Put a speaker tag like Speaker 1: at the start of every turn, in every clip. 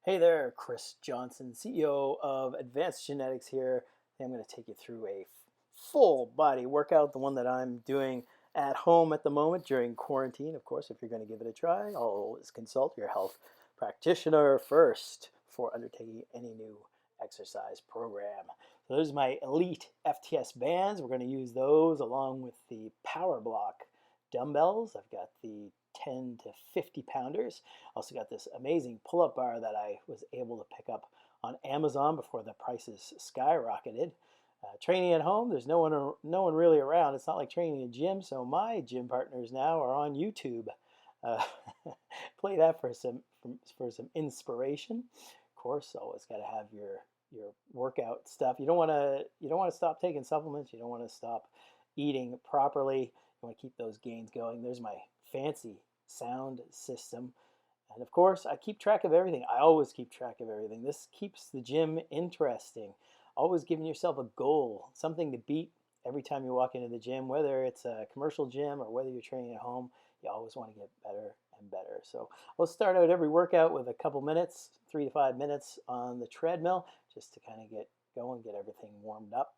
Speaker 1: Hey there, Chris Johnson, CEO of Advanced Genetics here. I'm going to take you through a full body workout, the one that I'm doing at home at the moment during quarantine. Of course, if you're going to give it a try, always consult your health practitioner first before undertaking any new exercise program. So there's my Elite FTS bands. We're going to use those along with the Power Block dumbbells. I've got the 10 to 50 pounders. Also got this amazing pull-up bar that I was able to pick up on Amazon before the prices skyrocketed. Training at home, there's no one really around. It's not like training in a gym, so my gym partners now are on YouTube. Uh, Play that for some inspiration. Of course, always got to have your workout stuff. You don't want to stop taking supplements. You don't want to stop eating properly. You want to keep those gains going. There's my fancy sound system. And of course, I keep track of everything. I always keep track of everything. This keeps the gym interesting. Always giving yourself a goal, something to beat every time you walk into the gym, whether it's a commercial gym or whether you're training at home. You always want to get better and better. So we'll start out every workout with a couple minutes, 3 to 5 minutes on the treadmill, just to kind of get going, get everything warmed up.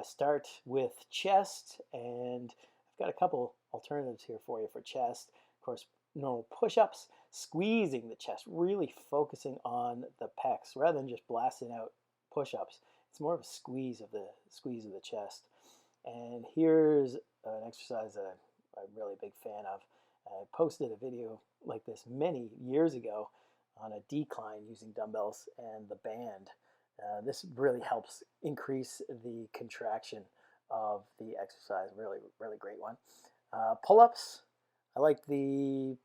Speaker 1: Start with chest, and I've got a couple alternatives here for you for chest. Of course, normal push-ups, squeezing the chest, really focusing on the pecs rather than just blasting out push-ups. It's more of a squeeze of the chest. And here's an exercise that I'm a really big fan of. I posted a video like this many years ago on a decline using dumbbells and the band. This really helps increase the contraction of the exercise. Really, really great one. Pull-ups. I like the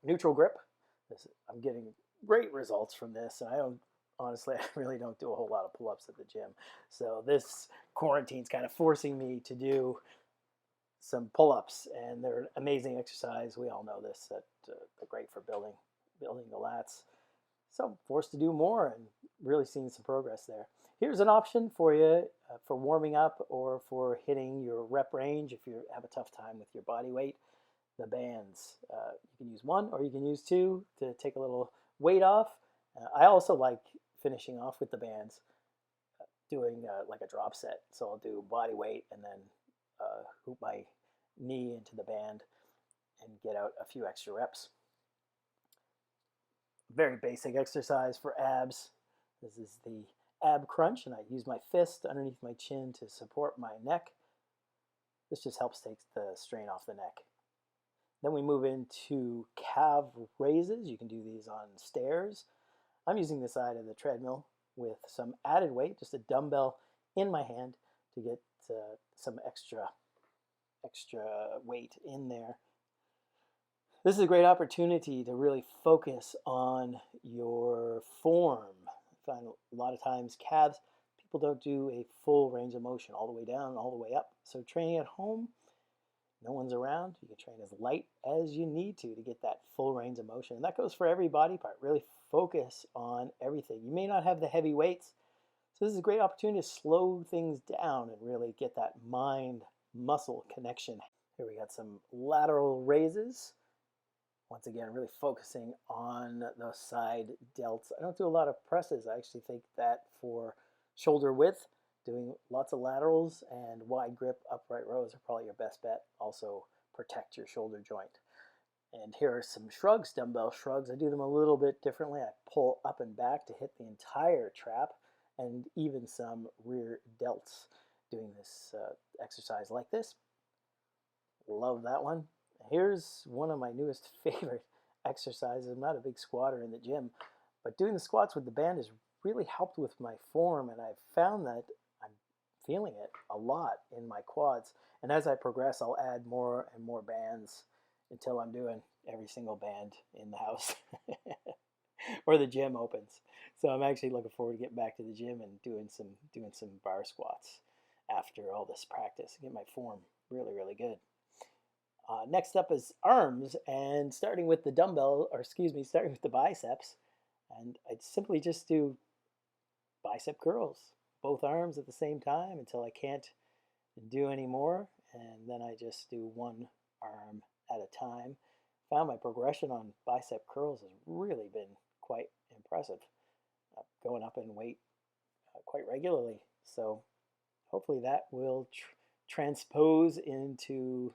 Speaker 1: neutral grip. I'm getting great results from this, and honestly, I really don't do a whole lot of pull-ups at the gym. So this quarantine's kind of forcing me to do some pull-ups, and they're an amazing exercise. We all know this, that they're great for building the lats. So I'm forced to do more and really seeing some progress there. Here's an option for you for warming up or for hitting your rep range if you have a tough time with your body weight. The bands. You can use one or you can use two to take a little weight off. I also like finishing off with the bands, doing like a drop set. So I'll do body weight and then hoop my knee into the band and get out a few extra reps. Very basic exercise for abs. This is the ab crunch, and I use my fist underneath my chin to support my neck. This just helps take the strain off the neck. Then we move into calf raises. You can do these on stairs. I'm using the side of the treadmill with some added weight, just a dumbbell in my hand to get some extra weight in there. This is a great opportunity to really focus on your form. I find a lot of times calves, people don't do a full range of motion all the way down, all the way up. So training at home, no one's around. You can train as light as you need to get that full range of motion. And that goes for every body part. Really focus on everything. You may not have the heavy weights, so this is a great opportunity to slow things down and really get that mind-muscle connection. Here we got some lateral raises. Once again, really focusing on the side delts. I don't do a lot of presses. I actually think that for shoulder width, doing lots of laterals and wide grip upright rows are probably your best bet. Also protect your shoulder joint. And here are some shrugs, dumbbell shrugs. I do them a little bit differently. I pull up and back to hit the entire trap and even some rear delts doing this exercise like this. Love that one. Here's one of my newest favorite exercises. I'm not a big squatter in the gym, but doing the squats with the band has really helped with my form, and I've found that I'm feeling it a lot in my quads. And as I progress, I'll add more and more bands until I'm doing every single band in the house or the gym opens. So I'm actually looking forward to getting back to the gym and doing some bar squats after all this practice, get my form really, really good. Next up is arms, and starting with the biceps, and I'd simply just do bicep curls, both arms at the same time until I can't do any more, and then I just do one arm at a time. found my progression on bicep curls has really been quite impressive, going up in weight quite regularly. So hopefully that will transpose into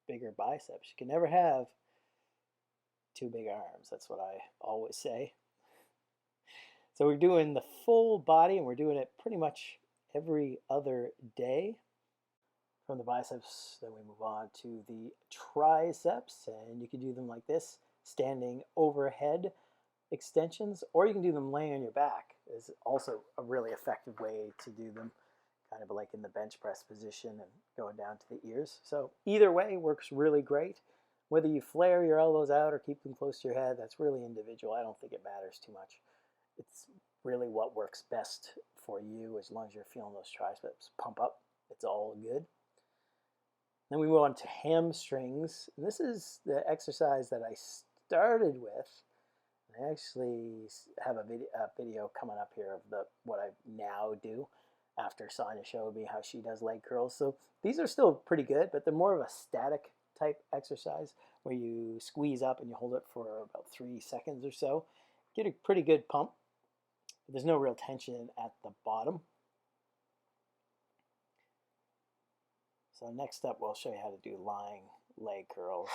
Speaker 1: bigger biceps. You can never have two big arms. That's what I always say. So we're doing the full body, and we're doing it pretty much every other day. From the biceps, then we move on to the triceps, and you can do them like this, standing overhead extensions, or you can do them laying on your back. Is also a really effective way to do them, kind of like in the bench press position and going down to the ears. So either way works really great. Whether you flare your elbows out or keep them close to your head, that's really individual. I don't think it matters too much. It's really what works best for you. As long as you're feeling those triceps pump up, it's all good. Then we move on to hamstrings. And this is the exercise that I started with. I actually have a video coming up here of what I now do after Sonia showed me how she does leg curls. So these are still pretty good, but they're more of a static type exercise where you squeeze up and you hold it for about 3 seconds or so. Get a pretty good pump, but there's no real tension at the bottom. So next up, we'll show you how to do lying leg curls.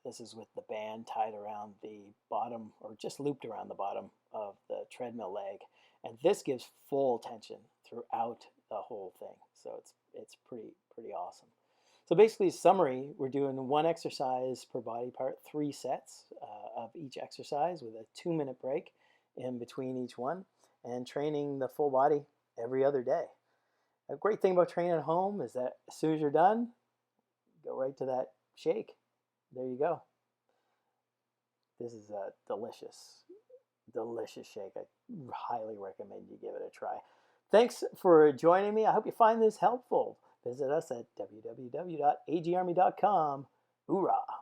Speaker 1: This is with the band tied around the bottom, or just looped around the bottom of the treadmill leg. And this gives full tension throughout the whole thing. So it's pretty awesome. So basically, summary, we're doing one exercise per body part, 3 sets of each exercise with a 2-minute break in between each one, and training the full body every other day. A great thing about training at home is that as soon as you're done, go right to that shake. There you go. This is a delicious shake. I highly recommend you give it a try. Thanks for joining me. I hope you find this helpful. Visit us at www.agarmy.com. Hoorah!